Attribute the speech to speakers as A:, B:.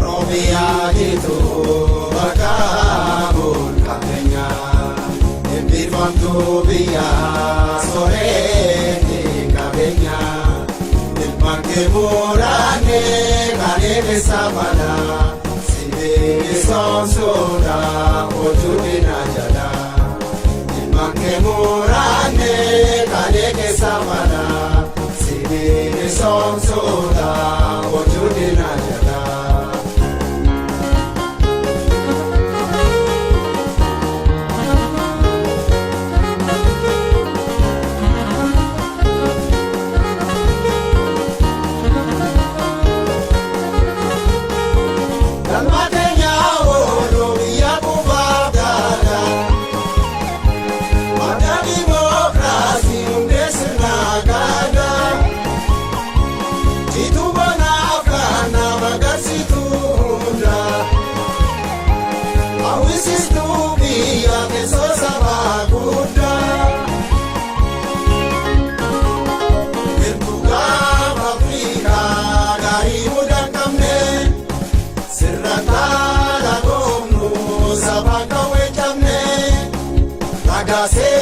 A: Oromiyaa jitu bakka bulfateenyaa eebbifamtuu biyyaa sooree qabeenyaa ilmaan kee muraanee kan eebbisa balaa sibiili soomsuudha hojuu dinaa jala ilmaan kee muraanee kan eebbisa balaa sibiili soomsuudha hojuu dinaa jala. Say